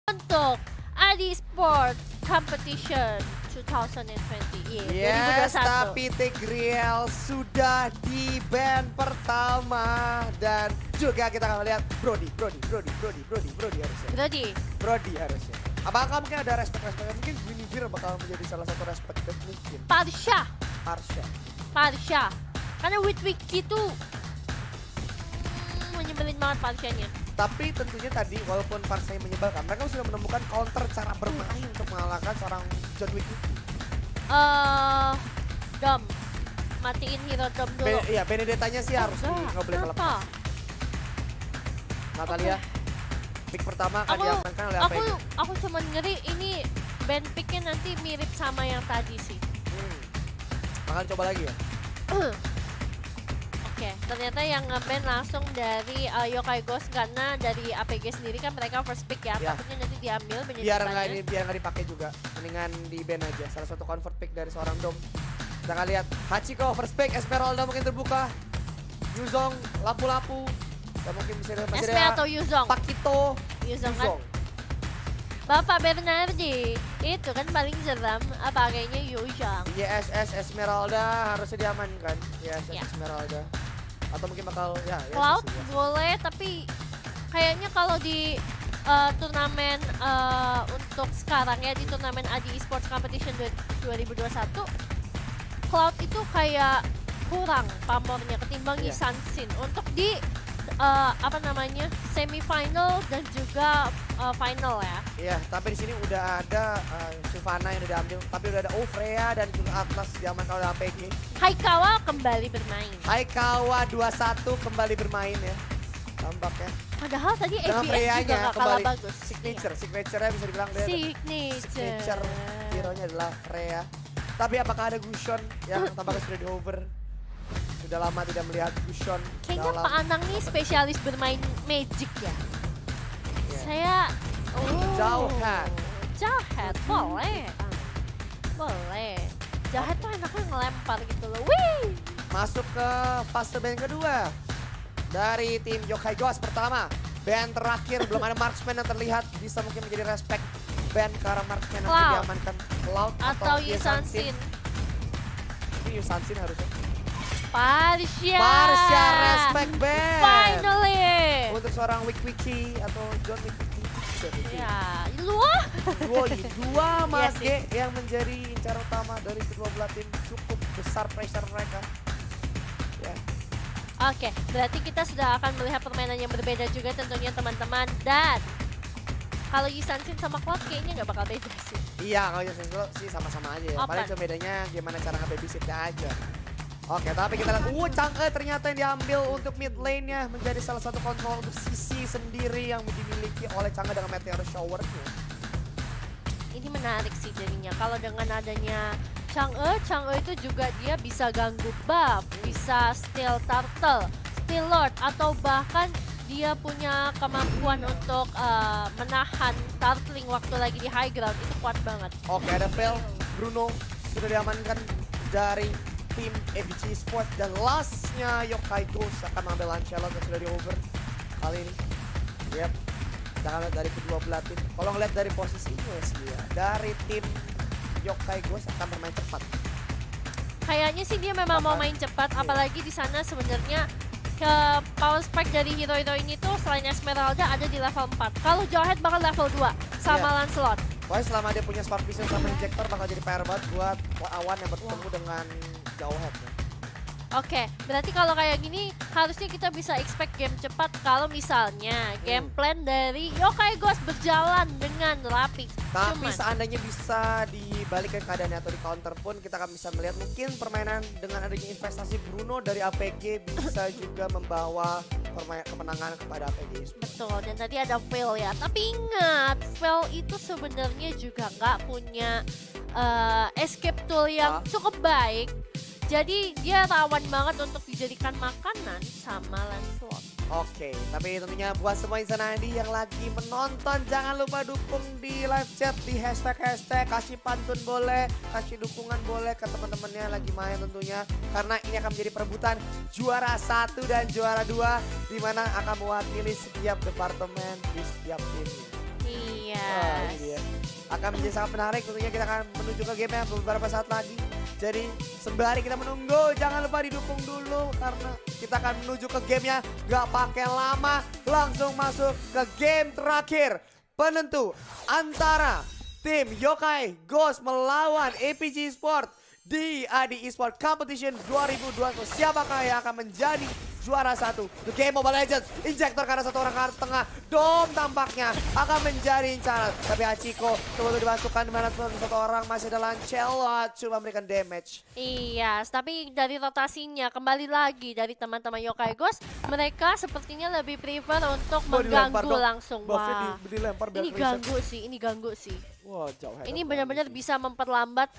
untuk Adi Sports Competition 2020. Yes, 2021. tapi Tigreal sudah di band pertama. Dan juga kita akan melihat Brody harusnya. Brody harusnya. Apakah mungkin ada respect? Mungkin Guinevere bakal menjadi salah satu respect mungkin. Parsha. Karena Witwicky itu menyebelin banget Parshanya. Tapi tentunya tadi walaupun Parsha menyebalkan, mereka sudah menemukan counter cara bermain untuk mengalahkan seorang John Wick. Dom. Matiin hero Dom dulu. Iya, Benedetta-nya sih harus nggak boleh kelepas. Natalia, pick pertama akan diamankan oleh APG. Aku cuma ngeri ini band picknya nanti mirip sama yang tadi sih. Makan coba lagi ya? Oke, ternyata yang nge-ban langsung dari Yokai Ghost karena dari APG sendiri kan mereka first pick ya. Ya. Takutnya nanti diambil Biar nggak dipakai juga. Mendingan di ban aja. Salah satu convert pick dari seorang Dom. Kita akan lihat Hachiko first pick, Esmeralda mungkin terbuka. Yuzong, lapu-lapu. Dan mungkin masih SP ada atau Yuzong? Pakito. Yuzong kan? Bapak Bernardi, itu kan paling seram pakainya Yuzong. YSS Esmeralda harusnya diamankan. YSS Ya. Esmeralda. Atau mungkin bakal ya. Cloud YSS. boleh, tapi kayaknya kalau di turnamen untuk sekarang ya, di turnamen Adi Esports Competition 2021, Cloud itu kayak kurang pamornya ketimbang Iya. Yisansin untuk di semifinal dan juga final ya. Iya, tapi di sini udah ada Sylvana yang udah diambil, tapi udah ada Freya dan juga Atlas diamankan oleh APG. Haikawa kembali bermain. Haikawa 21 kembali bermain ya. Tampaknya. Padahal tadi Dengan ABS juga Freya-nya gak kalah kembali. bagus. Signature-nya bisa dibilang dia. Signature hero-nya adalah Freya. Tapi apakah ada Gushon yang tampaknya sudah di over? Sudah lama tidak melihat Gushon. Kayaknya Pak Anang nih spesialis bermain Magic ya. Iya. Saya Jauhat. Jauhat, boleh. Boleh. Jahat tuh enaknya ngelempar gitu loh. Wih. Masuk ke fase band kedua. Dari tim Yokai Ghost pertama. Band terakhir belum ada marksman yang terlihat. Bisa mungkin menjadi respect band ke arah marksman yang Cloud. diamankan. Cloud Atau Yisansin. Ini Yisansin harusnya. Parsha respect band. Finally. Untuk seorang Wiki atau John Wiki. Ya, luah. Dua Iya mage yang menjadi incar utama dari kedua belah tim, cukup besar pressure mereka. Ya. Oke, berarti kita sudah akan melihat permainan yang berbeda juga tentunya teman-teman. Dan kalau Yisansin sama Cloud kayaknya nggak bakal beda sih. Iya, kalau Yisansin sih sama-sama aja ya. Open. Paling cuma bedanya gimana cara nge-babysitnya aja. Oke, tapi kita lihat, Chang'e ternyata yang diambil untuk mid lane-nya menjadi salah satu kontrol untuk sisi sendiri yang dimiliki oleh Chang'e dengan Meteor Shower-nya. Ini menarik sih jadinya. Kalau dengan adanya Chang'e itu juga dia bisa ganggu buff, bisa steal turtle, steal lord, atau bahkan dia punya kemampuan untuk menahan turtling waktu lagi di high ground. Itu kuat banget. Oke, ada Vel, Bruno sudah diamankan dari tim ABG Sport dan lastnya Yokai Ghost akan mengambil Lancelot yang sudah di over kali ini. Yep, kita akan lihat dari kedua belah tim. Kalau ngeliat dari posisinya sih ya, dari tim Yokai Ghost akan bermain cepat. Kayaknya sih dia memang mau main cepat, apalagi di sana sebenarnya ke power spike dari hero-hero ini tuh selain Esmeralda ada di level 4. Kalau Jawhead bakal level 2 sama Lancelot. Pokoknya selama dia punya Spark Vision sama Injector bakal jadi PR banget buat Awan yang bertemu dengan Jauhead. Oke, berarti kalau kayak gini harusnya kita bisa expect game cepat kalau misalnya game plan dari Yokai Ghost berjalan dengan rapi. Tapi Cuman, seandainya bisa dibalikkan keadaannya atau di counter pun kita akan bisa melihat mungkin permainan dengan adanya investasi Bruno dari APG bisa juga membawa kemenangan kepada APG. betul, dan tadi ada Fail ya. Tapi ingat, Fail itu sebenarnya juga nggak punya escape tool yang cukup baik. Jadi dia rawan banget untuk dijadikan makanan sama Lancelot. Oke, tapi tentunya buat semua insan Andi yang lagi menonton, jangan lupa dukung di live chat di hashtag, kasih pantun boleh, kasih dukungan boleh ke teman-temannya lagi main tentunya. Karena ini akan menjadi perebutan juara 1 dan juara 2, di mana akan mewakili setiap departemen di setiap tim. Iya. akan menjadi sangat menarik. Tentunya kita akan menuju ke game yang beberapa saat lagi. Jadi sembari kita menunggu, jangan lupa didukung dulu karena kita akan menuju ke gamenya gak pakai lama. Langsung masuk ke game terakhir penentu antara tim Yokai Ghost melawan APG Sport di AD Esport Competition 2021. Siapakah yang akan menjadi juara satu? The Game Mobile Legends. Injektor karena satu orang ke arah tengah. Dom tampaknya akan menjadi incaran. Tapi Hachiko coba dimasukkan di mana satu orang masih ada Lancelot coba memberikan damage. Iya, tapi dari rotasinya kembali lagi dari teman-teman Yokai Ghost, mereka sepertinya lebih prefer untuk Dilempar mengganggu dong. langsung. Buffnya Wah, dilempar biar ini reset. ganggu sih. Wah, jauh head Ini up benar-benar banget sih. bisa memperlambat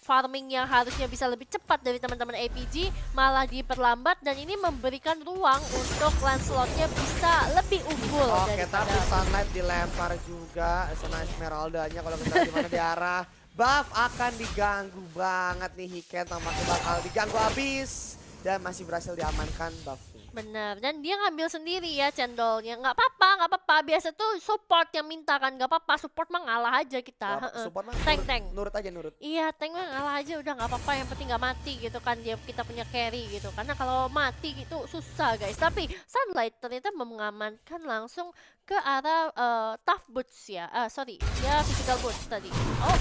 farming yang harusnya bisa lebih cepat dari teman-teman APG, malah diperlambat dan ini memberikan ruang untuk Lancelotnya bisa lebih unggul Oke, daripada tapi Sunlight dilempar juga sama Esmeralda-nya kalau kita lihat di mana di arah buff akan diganggu banget nih. Hiken tampaknya bakal diganggu habis dan masih berhasil diamankan buff. Bener, dan dia ngambil sendiri ya cendolnya. Nggak apa-apa. Biasa tuh support yang minta kan, nggak apa-apa. Support mah ngalah aja kita. Heeh. Support mah Tank. nurut aja nurut. Iya, tank mah ngalah aja udah nggak apa-apa. Yang penting nggak mati gitu kan. Kita punya carry gitu. Karena kalau mati gitu susah guys. Tapi Sunlight ternyata mengamankan langsung ke arah tough boots ya. Sorry, ya physical boots tadi.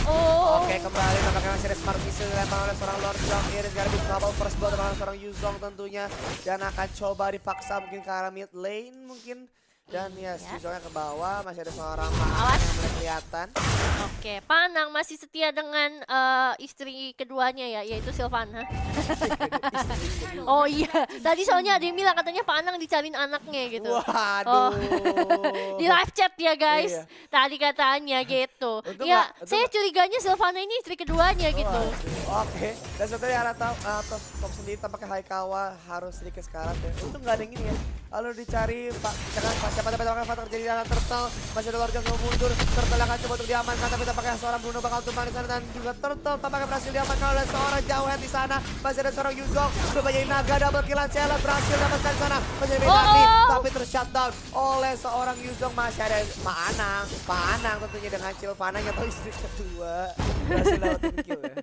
Oh. Oke, kembali tampaknya masih ada Smart Missile dilempar oleh seorang Lord Jong. Iris gonna be trouble first blood oleh seorang Yuzong tentunya. Dan akan coba dipaksa mungkin ke arah mid lane mungkin. Dan ya, Yuzongnya ke bawah, masih ada seorang Panang yang mulai kelihatan. Oke, Panang masih setia dengan istri keduanya ya, yaitu Sylvana. Oh iya, tadi soalnya ada yang bilang katanya Panang dicariin anaknya gitu. Waduh. Di live chat ya guys, Iya. tadi katanya gitu. Untung Ya, nggak- saya curiganya Sylvana ini istri keduanya gitu. Oke, dan sebetulnya arah top sendiri tampaknya Haikawa harus sedikit sekarat ya. Untung nggak ada yang ini ya. Lalu dicari Pak, jangan siapa tahu akan terjadi dalam Turtle. Masih ada Lord Jong yang mundur. Turtle akan coba untuk diamankan, tapi tampaknya seorang Bruno bakal tumbang di sana dan juga Turtle tampaknya berhasil diamankan oleh seorang jauhan di sana. Masih ada seorang Yuzong, coba jadi naga double kill Lancelot berhasil dapatkan di sana. Masih ada Benardi, tapi tershutdown oleh seorang Yuzong. Masih ada Panang tentunya dengan Sylvana yang tahu istri kedua berhasil dapetin kill ya.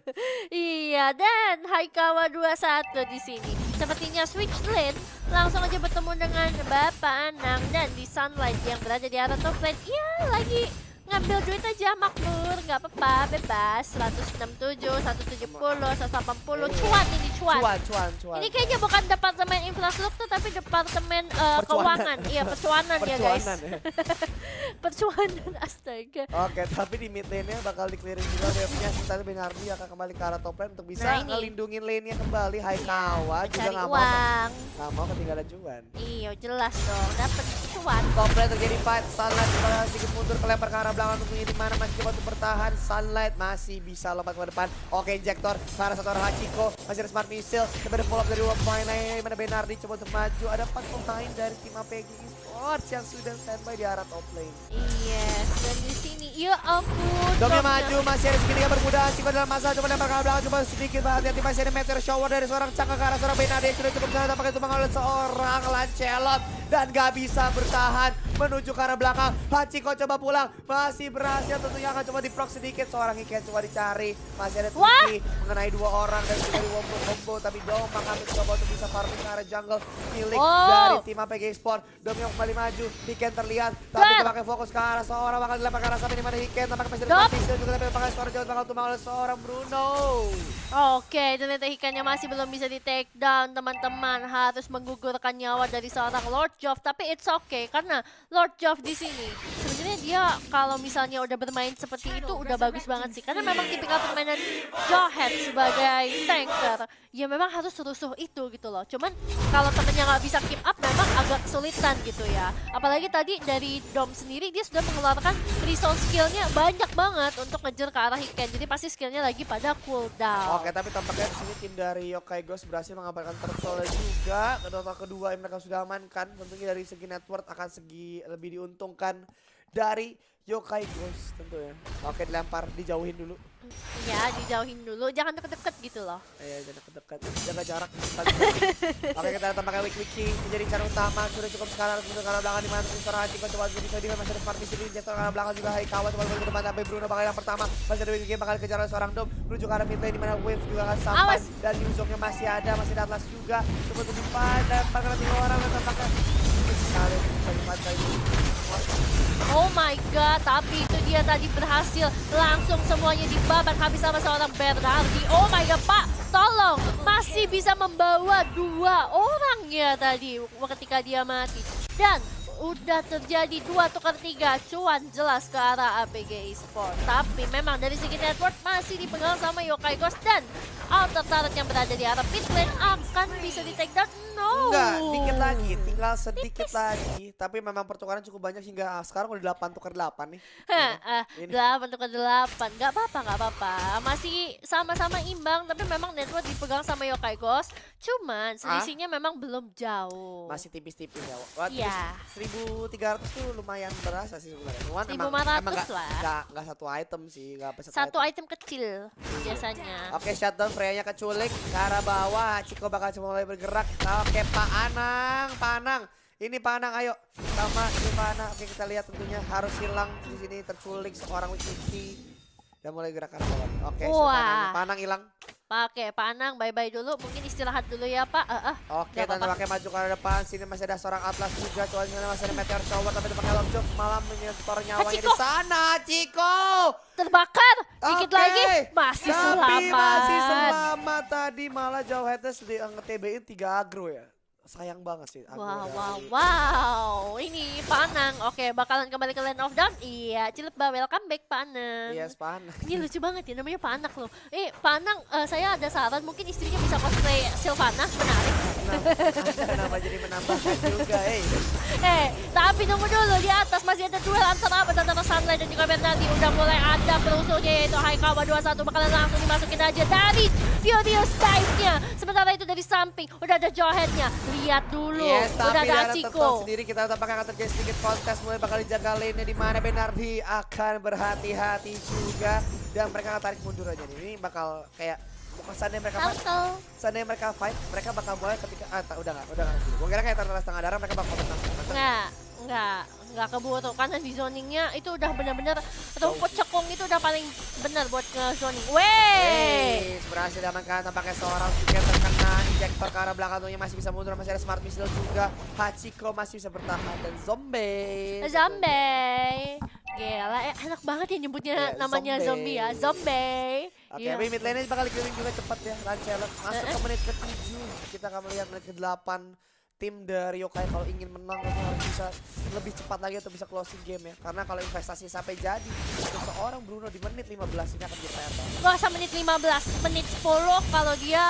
Iya, dan Haikawa 21 di sini. Sepertinya switch lane langsung aja bertemu dengan Bapak Anang dan di Sunlight yang berada di arah top lane. Iya, lagi ngambil duit aja makmur, nggak apa-apa, bebas. 167, 170, 180, cuan ini cuan. Cuan. Ini kayaknya bukan departemen infrastruktur tapi departemen keuangan. Iya, percuanan ya guys. Percuanan ya. Percuanan, astaga. Oke, tapi di mid lane-nya bakal di-clearing juga wave-nya. Sementara Benardi akan kembali ke arah top lane untuk bisa Nah, ini. ngelindungin lane-nya kembali. Haikawa juga Cari nggak uang. mau ketinggalan cuan. Iya, jelas dong. Dapat cuan. Top lane terjadi fight. Sunlight bakal sedikit mundur kelempar ke arah belakang tentunya di mana masih coba untuk bertahan. Sunlight masih bisa lompat ke depan. Oke, injektor ke arah satu orang Hachiko. Masih ada Smart Missile. Coba ada follow up dari dua pemain lain. Mana Benardi coba untuk maju. Ada 4 pemain dari tim APG Esports yang sudah standby di arah top lane. Yes, dan di sini, ya ampun. Domnya Domnya. maju, masih ada segitiga bermuda. Hachiko dalam masalah, coba lempar ke arah belakang. Coba sedikit hati-hati, masih ada meteor shower dari seorang Cangka ke arah seorang Benardi. Sudah cukup sana, tampaknya tumbang oleh seorang Lancelot. Dan gak bisa bertahan menuju ke arah belakang. Hachiko coba pulang, masih berhasil tentunya akan coba diproc sedikit. Seorang Hiken coba dicari, masih ada Tuki mengenai 2 orang dan juga di combo. Tapi Dom akan coba untuk bisa farming ke arah jungle milik dari tim APG Sport. Dom yang kembali maju, Hiken terlihat, tapi tampaknya fokus ke arah seorang bakal dilempar ke arah sampai di mana Hiken. Tampaknya masih ada Pixel juga, tapi tampaknya seorang jauh bakal tumbang oleh seorang Bruno. Oke, ternyata ikannya masih belum bisa di take down, teman-teman. Harus menggugurkan nyawa dari seorang Lord Jove, tapi it's okay karena Lord Jove di sini sebenarnya dia kalau misalnya udah bermain seperti itu udah bagus banget sih. Karena memang tipikal permainan Jawhead sebagai tanker ya memang harus rusuh itu gitu loh. Cuman kalau temennya nggak bisa keep up memang agak kesulitan gitu ya. Apalagi tadi dari Dom sendiri dia sudah mengeluarkan resource skillnya banyak banget untuk ngejar ke arah Hiken. Jadi pasti skillnya lagi pada cooldown. Oke, tapi tampaknya di sini tim dari Yokai Ghost berhasil mengamankan Turtle juga. Kedua yang mereka sudah amankan, tentunya dari segi network akan segi lebih diuntungkan dari Yokai Ghost tentunya. Oke, dilempar, dijauhin dulu. Ya, dijauhin dulu. Jangan deket-deket gitu loh. Jangan dekat-dekat, jaga jarak. Oke, kita datang pakai wiki menjadi cara utama. Sudah cukup sekarang untuk ke arah belakang di mana seorang Hachiko coba bisa dengan masih ada Sparty sini. Injektor ke arah belakang juga Haikawa coba ke depan sampai Bruno bakal yang pertama. Masih ada wiki bakal kejar oleh seorang Dom menuju ke arah mid lane di mana Wave juga akan sampai. Awas. Dan Yuzongnya masih ada Atlas juga. Coba untuk dipadam, pakai 3 orang dan tampaknya sekali kali ini. Oh my god, tapi itu dia tadi berhasil langsung semuanya dibabat habis sama seorang Bernardi. Oh my god, Pak, tolong, masih bisa membawa 2 orangnya tadi ketika dia mati. Dan udah terjadi 2 tukar 3, cuan jelas ke arah APG Esports. Tapi memang dari segi network masih dipegang sama Yokai Ghost dan outer turret yang berada di arah pit lane akan bisa di take down. No. Enggak, dikit lagi, tinggal sedikit Tipis. lagi. Tapi memang pertukaran cukup banyak hingga sekarang udah 8 tukar 8 nih. Ini. 8 tukar 8, nggak apa-apa. Masih sama-sama imbang, tapi memang network dipegang sama Yokai Ghost. Cuman selisihnya memang belum jauh. Masih tipis-tipis ya. Wah, Iya. 1300 tuh lumayan berasa sih sebenarnya. Cuman 1500 lah. Enggak satu item sih, enggak Satu item kecil biasanya. Oke, shutdown Freya-nya keculik ke arah bawah. Ciko bakal mulai bergerak. Oke, Pak Anang. Ini Pak Anang, ayo. Sama ini Pak Anang. Oke, kita lihat tentunya harus hilang di sini terculik seorang Wiki. Dan mulai gerak ke arah bawah. Oke, Wah. Pak Anang hilang. Oke, Pak Anang, bye-bye dulu. Mungkin istirahat dulu ya, Pak. Oke, Nggak dan apa-apa. pakai maju ke arah depan. Sini masih ada seorang Atlas juga. Soalnya masih ada Meteor Shower. Tapi itu pakai Lockjaw. Malah menyetor nyawanya di Hachiko. sana. Ciko! Terbakar. Dikit Oke. lagi. Masih Tapi selamat. masih selamat tadi. Malah jauh headless di nge-TB-in 3 agro ya. Sayang banget sih. agro Wow. Ini Pak Anang. Oke, bakalan kembali ke Land of Dawn. Iya, Cileba, welcome back Pak Anang. Iya, Pak Anang. Ini lucu banget ya, namanya Pak Anak loh. Pak Anang, saya ada saran, mungkin istrinya bisa cosplay Sylvana, menarik. Kenapa jadi menambahkan juga, Tapi tunggu dulu, di atas masih ada duel antara Sunlight dan juga Bernardi. Udah mulai ada perusuhnya, yaitu Haikawa 21 bakalan langsung dimasukin aja dari Furious Dive-nya. Sementara itu dari samping, udah ada Jawhead-nya. Lihat dulu, Yes, udah tapi ada ada Hachiko. tetap sendiri kita tampaknya akan terjadi sedikit kontes mulai bakal dijaga lane di mana Bernardi akan berhati-hati juga dan mereka akan tarik mundur aja nih. Ini bakal kayak kesannya mereka fight, seandainya mereka fight, mereka bakal mulai ketika udah nggak. Gue kira kayak tanda setengah darah mereka bakal menang. Nggak keburu karena di zoningnya itu udah benar-benar rumput cekung itu udah paling benar buat nge-zoning. Berhasil diamankan tampaknya seorang juga terkena injektor ke arah belakang tuhnya masih bisa mundur, masih ada smart missile juga. Hachiko masih bisa bertahan dan zombie. Gila, enak banget ya nyebutnya Ya, namanya zombie ya, zombie. Oke, Iya. tapi mid lane-nya bakal dikirim juga cepat ya. Lancelot masuk ke menit ke-7. Kita akan melihat menit ke-8. Tim dari Yokai kalau ingin menang harus bisa lebih cepat lagi untuk bisa closing game ya. Karena kalau investasi sampai jadi untuk seorang Bruno di menit 15 ini akan jadi PR banget. Gak usah menit 15, menit 10 kalau dia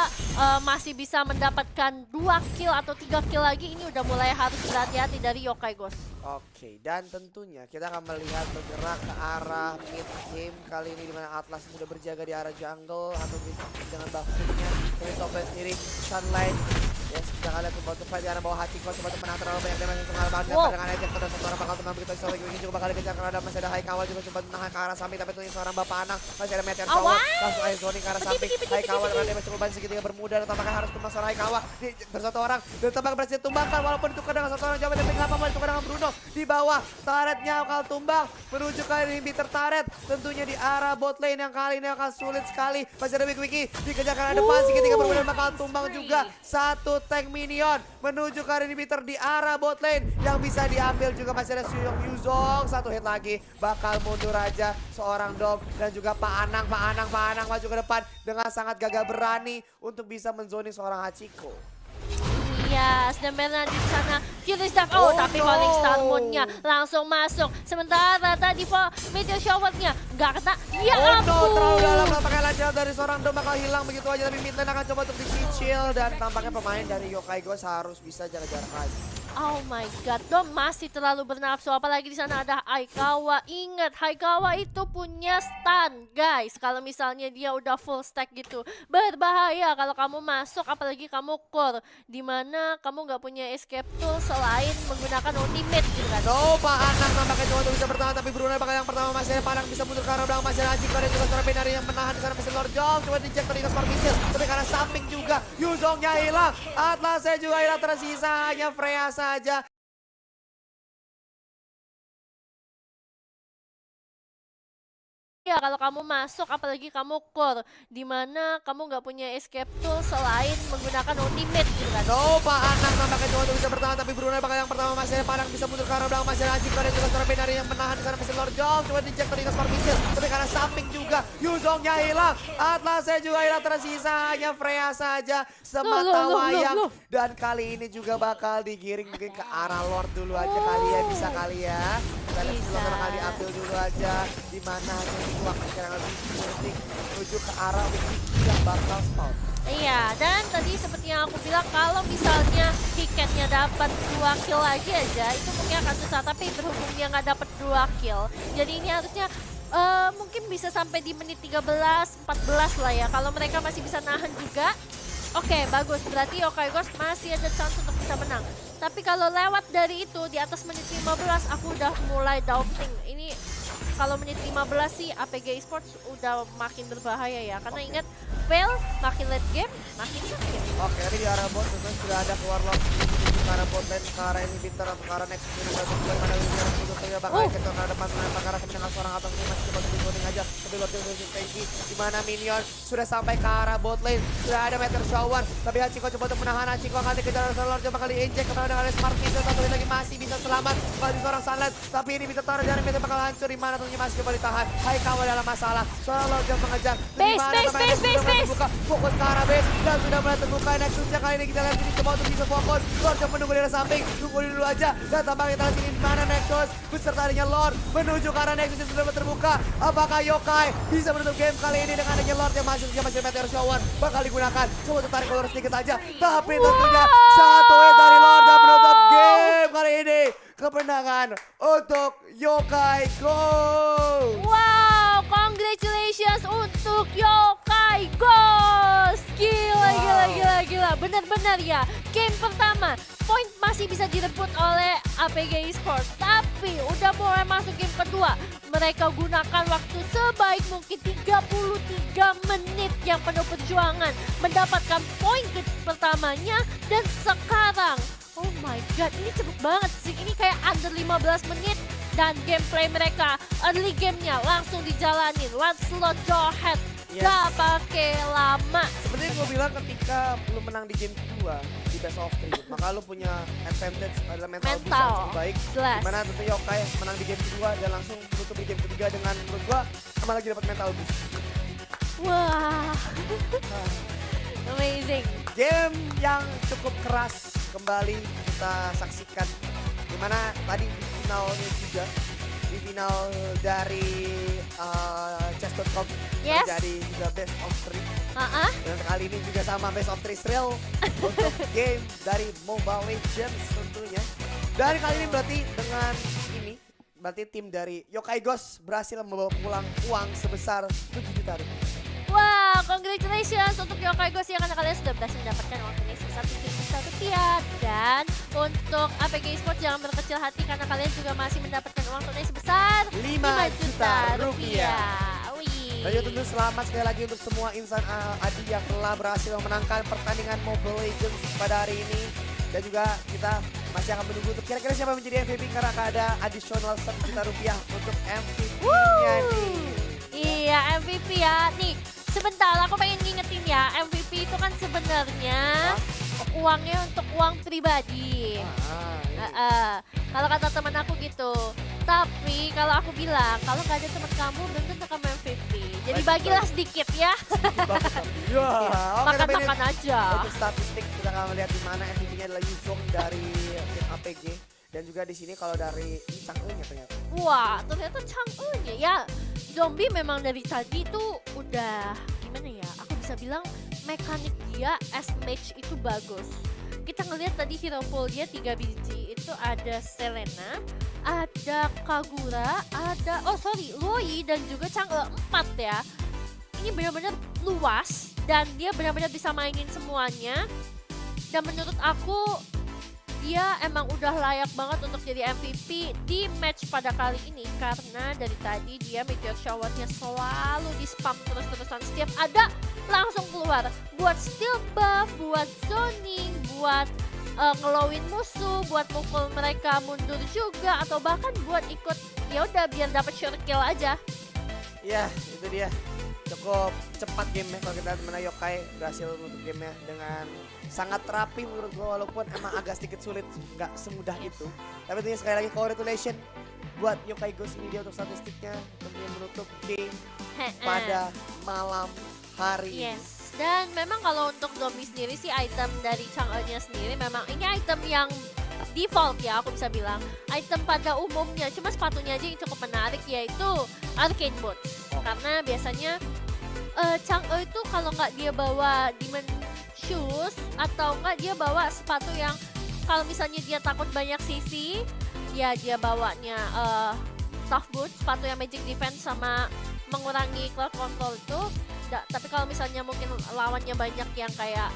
masih bisa mendapatkan 2 kill atau 3 kill lagi, ini udah mulai harus berhati-hati dari Yokai Ghost. Oke, dan tentunya kita akan melihat bergerak ke arah mid game kali ini dimana Atlas sudah berjaga di arah jungle atau dengan bakutnya dari top lane sendiri Sunlight. Yes, kita akan lihat coba fight di arah bawah Hachiko, coba teman terlalu banyak damage untuk mengalahkan dengan ejek pada satu orang bakal teman begitu lagi ini juga bakal dikejar karena masih ada Haikawa juga coba menahan ke arah samping tapi tentunya seorang Bapak Anang masih ada Meteor Shower langsung air zoning ke arah samping Haikawa dengan damage cukup banyak segitiga bermuda dan tampaknya harus tumbang seorang Haikawa bersatu orang dan tampaknya berhasil tumbangkan walaupun ditukar dengan satu orang jauh tapi kenapa mau ditukar dengan Bruno di bawah turretnya bakal tumbang menuju ke inhibitor turret tentunya di arah bot lane yang kali ini akan sulit sekali masih ada Wiki dikejar ke arah depan segitiga bermuda bakal tumbang juga satu tank minion menuju ke arah inhibitor di arah bot lane yang bisa diambil juga masih ada Yuzong satu hit lagi bakal mundur aja seorang Dom dan juga Pak Anang maju ke depan dengan sangat gagah berani untuk bisa menzoning seorang Hachiko. Iya, dan Bernardi di sana Furious Dive. Tapi Falling Star Moon-nya langsung masuk. Sementara tadi Meteor Shower-nya nggak kena. Ya ampun. Terlalu dalam pakai lancar dari seorang Dom bakal hilang begitu aja tapi mid lane akan coba untuk dicicil dan tampaknya pemain dari Yokai Ghost harus bisa jaga jarak lagi. Oh my god, Dom masih terlalu bernafsu. Apalagi di sana ada Aikawa. Ingat, Aikawa itu punya stun, guys. Kalau misalnya dia udah full stack gitu, berbahaya kalau kamu masuk, apalagi kamu core, dimana kamu nggak punya escape tool selain menggunakan ultimate gitu kan. Nova anak nampaknya cuma untuk bisa bertahan, tapi Bruno bakal yang pertama masih Padang bisa mundur ke arah belakang, masih ada Chico dan juga seorang Benari yang menahan karena masih Lord Jong. Coba dicek tadi ke Smart Missile, tapi karena samping juga Yuzongnya hilang, Atlasnya juga hilang, tersisa hanya Freya saja. Ya kalau kamu masuk, apalagi kamu core, dimana kamu nggak punya escape tool selain menggunakan ultimate gitu kan. Nova anak nampaknya cuma untuk bisa bertahan, tapi Bruno bakal yang pertama masih Padang bisa mundur ke arah belakang, masih ada Chico dan juga seorang Benari yang menahan karena masih Lord Jong. Coba dicek tadi ke Smart Missile, tapi karena samping juga Yuzongnya hilang, Atlasnya juga hilang, tersisa hanya Freya saja semata wayang. Dan kali ini juga bakal digiring mungkin ke arah Lord dulu aja kali ya, bisa kali ya. Kita lihat Bisa. bakal diambil dulu aja, dimana hanya waktu yang lebih penting menuju ke arah Wiki yang bakal spawn. Iya, dan tadi seperti yang aku bilang, kalau misalnya tiketnya dapat 2 kill lagi aja, itu mungkin akan susah. Tapi berhubung dia nggak dapat 2 kill, jadi ini harusnya mungkin bisa sampai di menit 13, 14 lah ya. Kalau mereka masih bisa nahan juga, oke, bagus. Berarti Yokai Ghost masih ada chance untuk bisa menang. Tapi kalau lewat dari itu, di atas menit 15, aku udah mulai doubting. Ini kalau menit 15 sih APG Esports udah makin berbahaya ya. Karena ingat, fail makin late game, makin sakit. Oke, ini di arah bot tentu sudah ada keluar lock menuju ke arah bot lane, ke arah inhibitor atau ke arah next ini satu bagaimana William untuk saya bakal kejar ke arah depan menembak ke arah kemenangan seorang atau ini masih coba untuk boarding aja, tapi Lord Jones tanky di mana minion sudah sampai ke arah bot lane, sudah ada meteor shower, tapi Hachiko coba untuk menahan, Hachiko akan dikejar oleh Lord Jones, bakal di-inject kepada dengan Smart Missile, satu lagi masih bisa selamat bagi seorang Sunlight, tapi ini bisa taruh dari meteor bakal hancur, di mana tentunya masih coba ditahan. Aikawa dalam masalah, seorang Lord Jones mengejar Base. fokus ke arah base dan sudah mulai terbuka Nexusnya. Kali ini kita lihat sini coba untuk bisa fokus. Lord coba menunggu di arah samping, tunggu dulu aja dan tampaknya kita lihat sini di mana Nexus beserta adanya Lord menuju ke arah Nexus yang sudah terbuka. Apakah Yokai bisa menutup game kali ini dengan adanya Lord yang masih Meteor Shower bakal digunakan. Coba untuk tarik ulur sedikit aja, tapi tentunya satu hit dari Lord dan menutup game kali ini. Kemenangan untuk Yokai Go. Wow, congratulations untuk Yokai Ghost. Gila. Benar-benar ya. Game pertama, poin masih bisa direbut oleh APG Esports. Tapi udah mulai masuk game kedua. Mereka gunakan waktu sebaik mungkin 33 menit yang penuh perjuangan. Mendapatkan poin pertamanya dan sekarang, oh my god, ini cepet banget sih. Ini kayak under 15 menit. Dan gameplay mereka, early gamenya langsung dijalanin. Let's slot go ahead. Yes. Gak pakai lama. Seperti gue bilang, ketika lu menang di game kedua di best of 3, maka lu punya advantage adalah mental boost yang cukup baik. Jelas. Dimana tentu Yokai menang di game kedua dan langsung menutup di game ketiga dengan menurut gua sama lagi dapat mental boost. Wah. Amazing. Game yang cukup keras kembali kita saksikan. Dimana tadi di finalnya juga, di final dari chess.com Yes. terjadi juga best of 3. Dan kali ini juga sama best of 3 Thrill untuk game dari Mobile Legends tentunya. Dan kali ini berarti dengan ini, berarti tim dari Yokai Ghost berhasil membawa pulang uang sebesar 7 juta rupiah. Wah, congratulations untuk Yokai Ghost yang karena kalian sudah berhasil mendapatkan uang tunai sebesar 7 juta rupiah. Dan untuk APG Esports jangan berkecil hati karena kalian juga masih mendapatkan uang tunai sebesar 5 juta rupiah. Wih. Dan juga tentu selamat sekali lagi untuk semua insan Adi yang telah berhasil memenangkan pertandingan Mobile Legends pada hari ini. Dan juga kita masih akan menunggu untuk kira-kira siapa menjadi MVP karena akan ada additional 1 juta rupiah untuk MVP-nya nih. Iya, MVP ya. Nih, sebentar aku pengen ngingetin ya, MVP itu kan sebenarnya uangnya untuk uang pribadi. Kalau kata teman aku gitu. Tapi kalau aku bilang, kalau nggak ada teman kamu, belum tentu kamu MVP. Jadi bagilah sedikit ya. Ya, oke, tapi ini Makan-makan aja. untuk statistik kita akan melihat di mana MVP-nya adalah Yuzong dari tim APG. Dan juga di sini kalau dari Chang'e-nya ternyata. Wah, ternyata Chang'e-nya ya. Zombie memang dari tadi tuh udah gimana ya? Aku bisa bilang mekanik dia as match itu bagus. Kita ngelihat tadi hero pool dia 3 biji itu ada Selena, ada Kagura, ada Loi dan juga Chang'e 4 ya. Ini benar-benar luas dan dia benar-benar bisa mainin semuanya. Dan menurut aku dia emang udah layak banget untuk jadi MVP di match pada kali ini karena dari tadi dia meteor showernya selalu di spam terus-terusan, setiap ada langsung keluar buat steal buff, buat zoning, buat ngelowin musuh, buat pukul mereka mundur juga, atau bahkan buat ikut ya udah biar dapat sure kill aja. Ya, itu dia. Cukup cepat gamenya kalau kita mana Yokai berhasil menutup gamenya dengan sangat rapi menurut gue, walaupun emang agak sedikit sulit, nggak semudah itu. Tapi tentunya sekali lagi congratulations buat Yokai Ghost ini, dia untuk statistiknya tentunya menutup game pada malam hari. Yes, dan memang kalau untuk Domi sendiri sih item dari Chang'e-nya sendiri memang ini item yang default ya, aku bisa bilang. Item pada umumnya, cuma sepatunya aja yang cukup menarik yaitu Arcane Boots. Karena biasanya Chang'e itu kalau nggak dia bawa Demon Shoes atau nggak dia bawa sepatu yang kalau misalnya dia takut banyak sisi, ya dia bawanya Tough Boots, sepatu yang magic defense sama mengurangi crowd control itu. Tapi kalau misalnya mungkin lawannya banyak yang kayak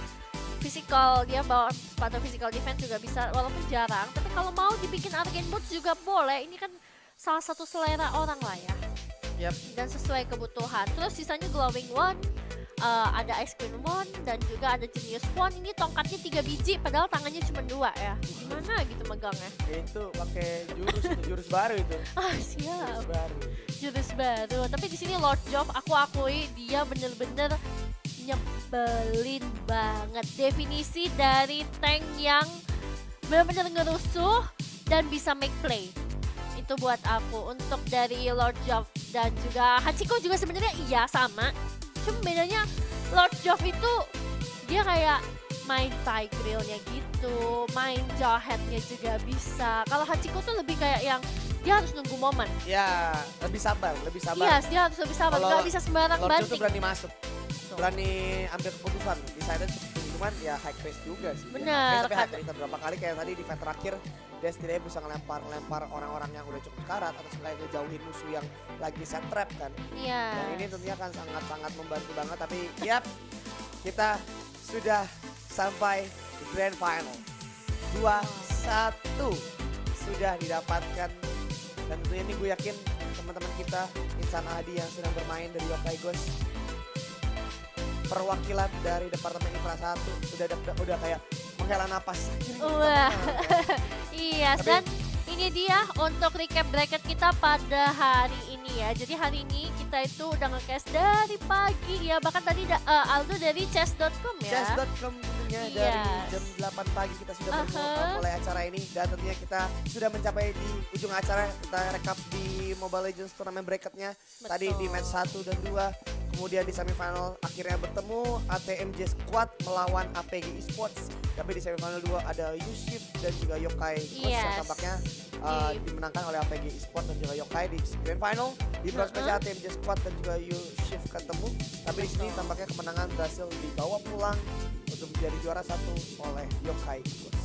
physical, dia bawa sepatu physical defense juga bisa walaupun jarang. Tapi kalau mau dibikin Arcane Boots juga boleh, ini kan salah satu selera orang lah ya. Yap. Dan sesuai kebutuhan. Terus sisanya Glowing Wand, ada Ice Queen Wand, dan juga ada Genius Wand. Ini tongkatnya 3 biji, padahal tangannya cuma 2 ya. Gimana gitu megangnya? Itu pakai jurus baru itu. Ah siap, Jurus baru. jurus baru. Tapi di sini Lord Jove, aku akui dia bener-bener nyebelin banget. Definisi dari tank yang bener-bener ngerusuh dan bisa make play. Itu buat aku untuk dari Lord Jove. Dan juga Hachiko juga sebenarnya iya sama. Cuma bedanya Lord Jove itu dia kayak main Tigreal-nya gitu, main Jawhead-nya juga bisa. Kalau Hachiko tuh lebih kayak yang dia harus nunggu momen. Ya, lebih sabar. Iya, dia harus lebih sabar, Kalau nggak bisa sembarang Lord Jove tuh banting. berani masuk, berani ambil keputusan. Decided cuman ya high pace juga sih. Bener, Tapi high pace beberapa kali kayak tadi di fight terakhir dia setidaknya bisa ngelempar orang-orang yang udah cukup karat atau selain ngejauhin musuh yang lagi set trap kan. Iya. Dan ini tentunya akan sangat-sangat membantu banget. Tapi yap, kita sudah sampai di grand final. 2-1 sudah didapatkan. Dan tentunya ini gue yakin teman-teman kita Insan Adi yang sedang bermain dari Yokai Ghost, perwakilan dari Departemen Infra 1 udah kayak menghela napas. Wah. Iya, Tapi- dan ini dia untuk recap bracket kita pada hari ini ya. Jadi hari ini kita itu udah nge-cast dari pagi ya. Bahkan tadi Aldo dari chess.com ya. Chess.com tentunya Iya. dari jam 8 pagi kita sudah mulai acara ini. Dan tentunya kita sudah mencapai di ujung acara. Kita rekap di Mobile Legends turnamen bracketnya. Tadi di Betul. match 1 dan 2. Kemudian di semifinal akhirnya bertemu ATMJ Squad melawan APG Esports. Tapi di semifinal 2 ada Yushif dan juga Yokai Ghost yang Yes. tampaknya Di- dimenangkan oleh APG Esports dan juga Yokai di grand final. Di bronze match ATMJ Squad dan juga Yushif ketemu. Tapi di sini Betul. tampaknya kemenangan berhasil dibawa pulang untuk menjadi juara 1 oleh Yokai Ghost.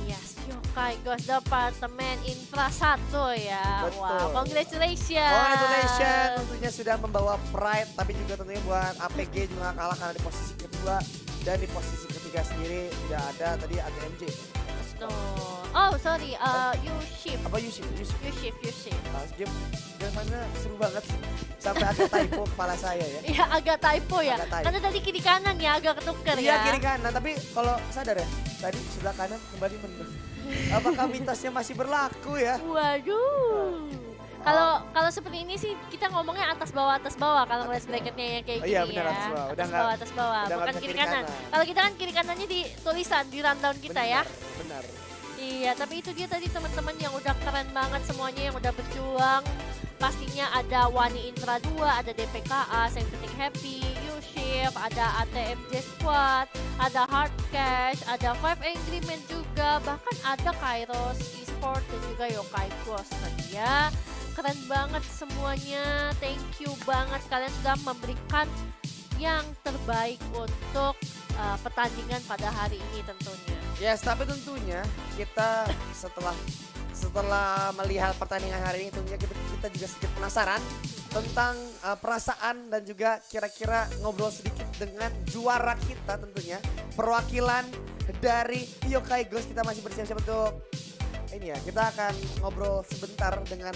Iya, Yokai Ghost Departemen Infra 1 ya. Betul. Wow, congratulations. Congratulations tentunya sudah membawa pride, tapi juga tentunya buat APG juga nggak kalah karena di posisi kedua dan di posisi ketiga sendiri sudah ada tadi ATMJ. Tuh. Oh, sorry, Yushif. Apa Yushif? Yushif. Nah, game mana seru banget sih. Sampai agak typo kepala saya ya. Iya, agak typo ya. Agak typo. Karena tadi kiri kanan ya agak ketuker Iya ya. kiri kanan, tapi kalau sadar ya, tadi sebelah kanan kembali menurun. Apakah mitosnya masih berlaku ya? Waduh. Kalau seperti ini sih kita ngomongnya atas bawah kalau ngeliat bracketnya yang kayak Oh gini iya, benar, ya. atas bawah. Udah Atas bawah, udah bukan nggak bisa kiri kiri kanan. kanan. Kalau kita kan kiri kanannya di tulisan di rundown kita ya. Benar. Iya, tapi itu dia tadi teman-teman yang udah keren banget semuanya yang udah berjuang. Pastinya ada Wani Intra 2, ada DPKA, Scientific Happy, Yushif, ada ATMJ Squad, ada Hard Cash, ada Five Angry Men juga, bahkan ada Kairos Esport dan juga Yokai Ghost. Tadi ya, keren banget semuanya. Thank you banget kalian sudah memberikan yang terbaik untuk pertandingan pada hari ini tentunya. Yes, tapi tentunya kita setelah melihat pertandingan hari ini tentunya kita juga sedikit penasaran tentang perasaan dan juga kira-kira ngobrol sedikit dengan juara kita tentunya. Perwakilan dari Yokai Ghost, kita masih bersiap-siap untuk ini ya, kita akan ngobrol sebentar dengan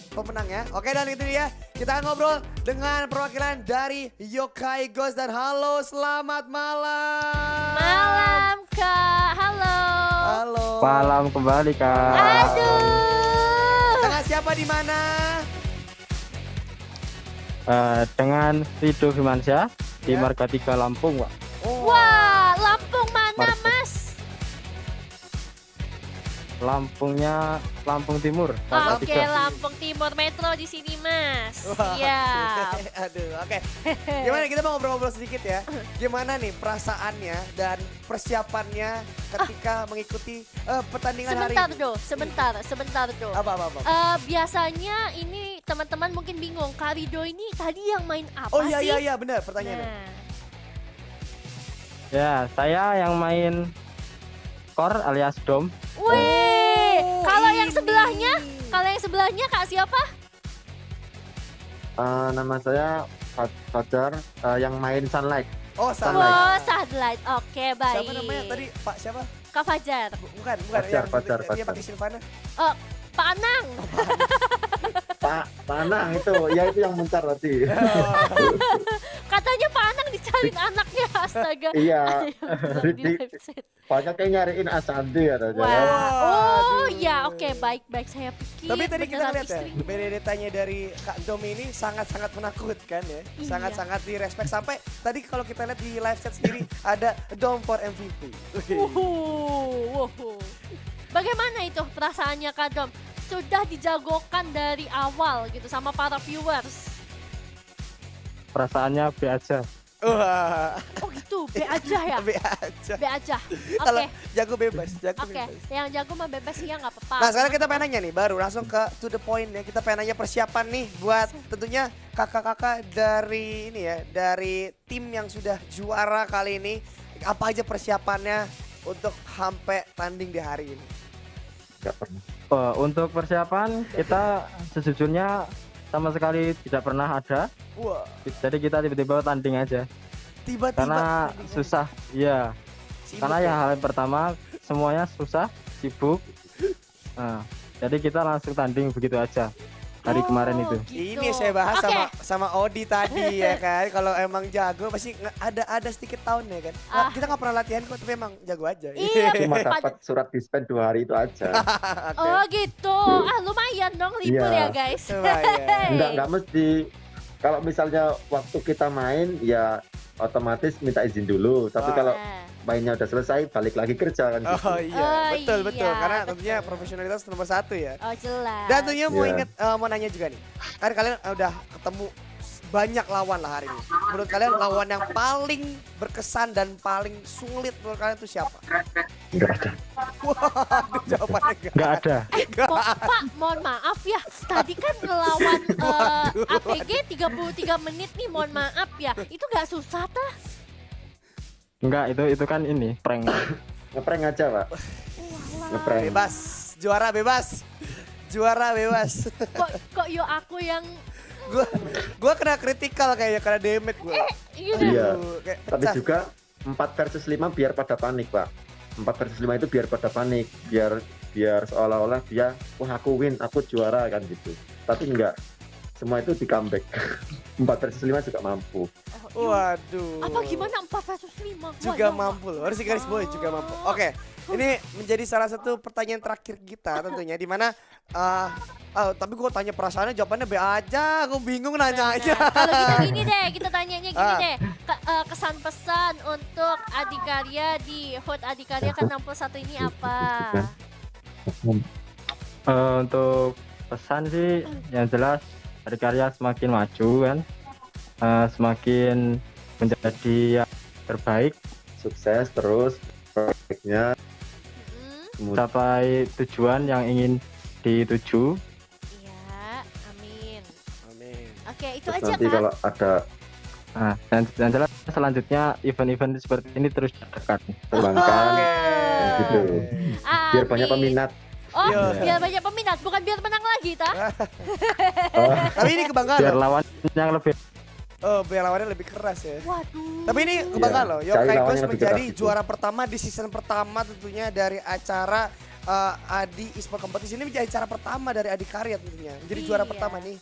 pemenang ya. Oke, dan itu dia, kita akan ngobrol dengan perwakilan dari Yokai Ghost. Dan halo, selamat malam. Malam Kak, halo. Halo. Malam kembali Kak. Aduh. Dengan siapa di mana? Dengan Rido Firmansyah di Ya. Marga 3 Lampung, Pak. Oh. Wah, Lampung mana Marga. Mas? Lampungnya Lampung Timur. Marga Oke, 3. Lampung Timur Metro di sini Mas. Wah, Iya. Aduh, oke. Gimana, kita mau ngobrol-ngobrol sedikit ya. Gimana nih perasaannya dan persiapannya ketika mengikuti pertandingan hari Sebentar ini? Do, sebentar Do. Apa? Biasanya ini teman-teman mungkin bingung, Kak Rido ini tadi yang main apa Oh sih? iya benar pertanyaannya. Nah, Ya, saya yang main core alias dom. wih, Oh, kalau yang ini. sebelahnya Kak siapa? Nama saya Fajar, yang main Sunlight. Oh, Sunlight. salah. Oh, Sadlight. Oke, baik. Siapa namanya tadi? Pak siapa? Kak Fajar. Bukan. Fajar, yang Fajar, dia Fajar. pakai Silvana. Oh, Pak Anang. Pak Anang itu, ya itu yang mencar tadi. Katanya Pak Anang dicariin anaknya, astaga. Iya, Di di- live set. banyak kayak nyariin Asandi ya. Wah. Waduh. Oh, ya oke, baik saya pikir. Tapi tadi kita beneran lihat ya, istrinya. Benedetanya dari Kak Dom ini sangat-sangat menakutkan ya. Iya. Sangat-sangat direspek. Sampai tadi kalau kita lihat di live set sendiri ada Dom for MVP. Wuhu. Bagaimana itu perasaannya Kak Dom? Sudah dijagokan dari awal gitu sama para viewers. Perasaannya B aja. Wah, Oh gitu, B aja ya? be aja. B aja. Kalau Oke, jago bebas, jago oke. bebas. Yang jago mah bebas sih ya nggak apa-apa. Nah, sekarang kita pengen nanya nih, baru langsung ke to the point ya. Kita pengen nanya persiapan nih buat tentunya kakak-kakak dari ini ya, dari tim yang sudah juara kali ini. Apa aja persiapannya untuk sampai tanding di hari ini? Gak pernah. Untuk persiapan kita sejujurnya sama sekali tidak pernah ada. Wah, Jadi kita tiba-tiba tanding aja. tiba-tiba Karena tanding susah, iya. sibuk Karena ya? yang hal yang pertama semuanya susah, sibuk. Nah, jadi kita langsung tanding begitu aja hari kemarin itu. Gitu. Ini saya bahas Oke. sama Odi tadi ya kan. Kalau emang jago pasti ada sedikit tahunnya kan. Nah, Ah. kita nggak pernah latihan kok, tapi emang jago aja. Iya, Cuma Pad- dapat surat dispen 2 hari itu aja. Oke. Oh gitu. Lumayan dong libur Iya. ya guys. Lumayan. Enggak mesti. Kalau misalnya waktu kita main ya otomatis minta izin dulu. Tapi Ah. kalau Nah. mainnya udah selesai balik lagi kerja kan gitu. Oh iya, Oh, betul. iya, Karena tentunya betul. profesionalitas nomor 1 ya. Oh jelas. Dan tentunya mau Iya. inget, mau nanya juga nih. Kan kalian udah ketemu banyak lawan lah hari ini. Menurut kalian lawan yang paling berkesan dan paling sulit menurut kalian itu siapa? Enggak ada. Waduh, jawabannya enggak. Nggak ada. Pak, mohon maaf ya. Tadi kan ngelawan APG 33 menit nih, mohon maaf ya. Itu nggak susah tah? Enggak, itu kan ini prank. Ngeprank aja, Pak. Ngeprank. Bebas, juara bebas. Juara bebas. Kok yo aku yang Gua kena kritikal kayaknya karena damage gua. Iya. Aduh, kayak Tapi pecah. juga 4 versus 5 biar pada panik, Pak. 4 versus 5 itu biar pada panik, biar seolah-olah dia wah aku win, aku juara kan gitu. Tapi enggak. Semua itu di comeback. 4 versus 5 juga mampu. Waduh. Apa gimana 4 versus 5? Juga mampu loh. Harus digaris bawahi juga mampu. Oke. Ini menjadi salah satu pertanyaan terakhir kita tentunya di mana tapi gua tanya perasaannya jawabannya B aja. Aku bingung nanyanya. Kalau gitu gini deh, kita tanyanya gini Ah. deh. Kesan pesan untuk Adikarya di HOT Adikarya ke-61 ini apa? Untuk pesan sih yang jelas Adikarya semakin maju kan, semakin menjadi yang terbaik, Sukses terus proyeknya. Hmm, capai tujuan yang ingin dituju. iya, amin. Amin. Oke, itu Terus aja nanti Kak. kalau ada Nah, dan jelas selanjutnya event-event seperti ini terus dekat. kembangkan. Oke. gitu. Biar banyak peminat. Oh, Iya. biar banyak peminat, bukan biar menang lagi, ta? Oh, Tapi ini kebanggaan Biar loh. lawan yang lebih Oh, biar lawannya lebih keras ya. Waduh. Tapi ini kebanggaan Iya, loh. cari Yokai lawan Ghost yang lebih menjadi keras gitu. juara pertama di season pertama tentunya dari acara Adi Esport Competition. Ini menjadi acara pertama dari Adi Karya tentunya. Menjadi juara Iya. pertama nih.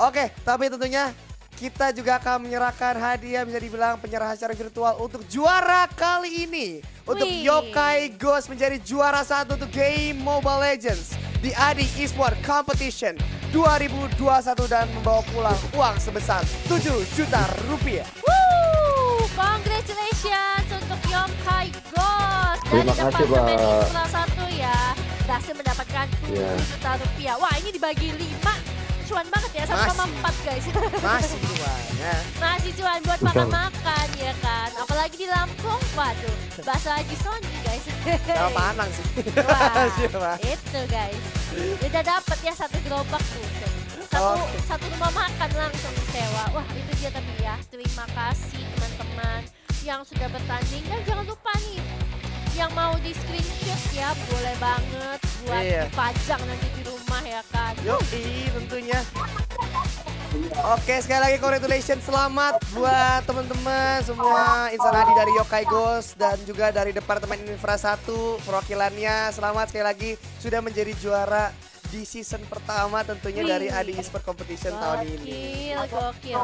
Oke, tapi tentunya kita juga akan menyerahkan hadiah bisa dibilang penyerahan secara virtual untuk juara kali ini. Untuk Wih. Yokai Ghost menjadi juara 1 untuk game Mobile Legends di Adi Esport Competition 2021 dan membawa pulang uang sebesar 7 juta rupiah. Woo! Congratulations untuk Yokai Ghost dari Terima kasih, Departemen Pak. Infra 1 ya. Berhasil mendapatkan 7 Iya. juta rupiah. Wah, ini dibagi 5. Cuan banget ya, 1,4 guys. Masih cuan ya. Masih cuan buat makan-makan ya kan. Apalagi di Lampung, waduh. Bakso Haji Sony guys. Sama Panang sih. Wah, Siapa? itu guys. Udah dapet ya 1 gerobak tuh. Satu rumah makan langsung disewa. Wah, itu dia tadi ya. Terima kasih teman-teman yang sudah bertanding. Dan jangan lupa nih, yang mau di screenshot ya boleh banget buat Iya. dipajang nanti di rumah ya kan. Yoi tentunya. Oke, sekali lagi congratulations, selamat buat teman-teman semua insan Adi dari Yokai Ghost dan juga dari Departemen Infra 1 perwakilannya. Selamat sekali lagi sudah menjadi juara di season pertama tentunya Wih. dari Adi Esport Competition tahun ini. Gokil.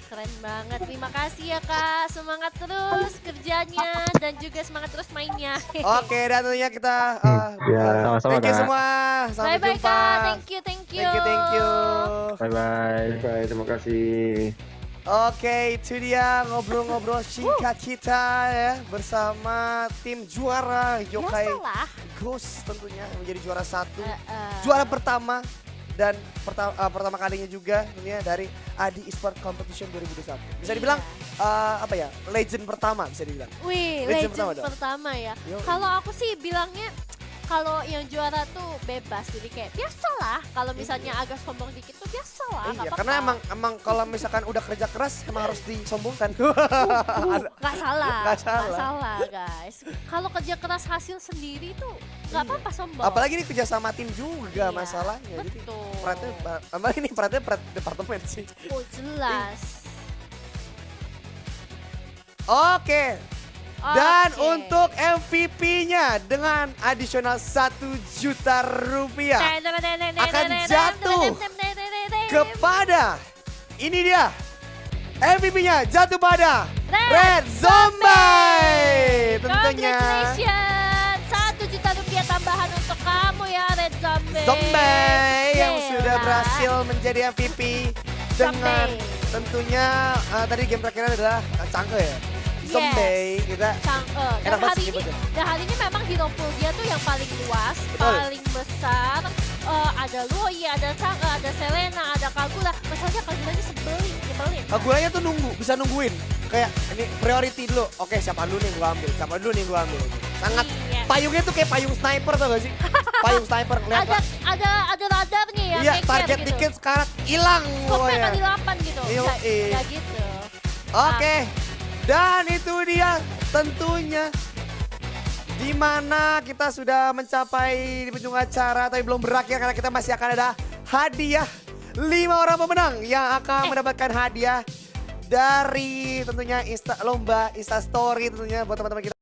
Keren banget. Terima kasih ya Kak. Semangat terus kerjanya dan juga semangat terus mainnya. Oke, dan tentunya kita ya. sama-sama thank you Kak. semua. Sampai Bye bye jumpa. Kak. Thank you, thank you. Thank you. Bye bye. Baik, terima kasih. Oke, itu dia ngobrol-ngobrol singkat kita ya bersama tim juara Yokai Biasalah. Ghost tentunya menjadi juara 1. Eh, Juara pertama dan pertama kalinya juga tentunya dari Adi Esport Competition 2021. Bisa dibilang apa ya? Legend pertama bisa dibilang. Wih, Legend legend pertama dong. pertama ya. Yoi. Kalau aku sih bilangnya kalau yang juara tuh bebas, jadi kayak biasalah. Kalau misalnya agak sombong dikit tuh biasalah. Iya, nggak karena apa-apa. emang kalau misalkan udah kerja keras emang harus disombongkan. Nggak salah, Nggak salah. guys. Kalau kerja keras hasil sendiri tuh nggak Iya. apa-apa sombong. Apalagi ini kerja sama tim juga Iya, masalahnya. Jadi betul. apalagi ini peratnya departemen sih. Oh jelas. Oke. Dan Oke. untuk MVP-nya dengan adisional 1 juta rupiah akan jatuh kepada ini dia. MVP-nya jatuh pada Red Zombie tentunya. Congratulations, 1 juta rupiah tambahan untuk kamu ya Red Zombie. Zombie yang Gila. sudah berhasil menjadi MVP dengan Zombie. tentunya tadi game terakhirnya adalah Chang'e ya. Zombie kita Chang'e. Enak Dan banget hari sih ini, nyebutnya. dan hari ini memang hero pool dia tuh yang paling luas, Betul. paling besar. Ada Loi, ada Chang'e, ada Selena, ada Kagura. Masalahnya Kaguranya nyebelin. Kaguranya tuh bisa nungguin. Kayak ini priority dulu. Oke, siapa dulu nih gua ambil. Siapa dulu nih gua ambil. Sangat Iya. payungnya tuh kayak payung sniper tau gak sih? Payung sniper ngeliat Ada radarnya ya. iya, ngeker target gitu. dikit sekarang hilang Skopnya pokoknya. kali 8 gitu. Iya, Nggak gitu. Oke. Dan itu dia tentunya di mana kita sudah mencapai di penghujung acara tapi belum berakhir karena kita masih akan ada hadiah 5 orang pemenang yang akan mendapatkan hadiah dari tentunya lomba Insta Story tentunya buat teman-teman kita.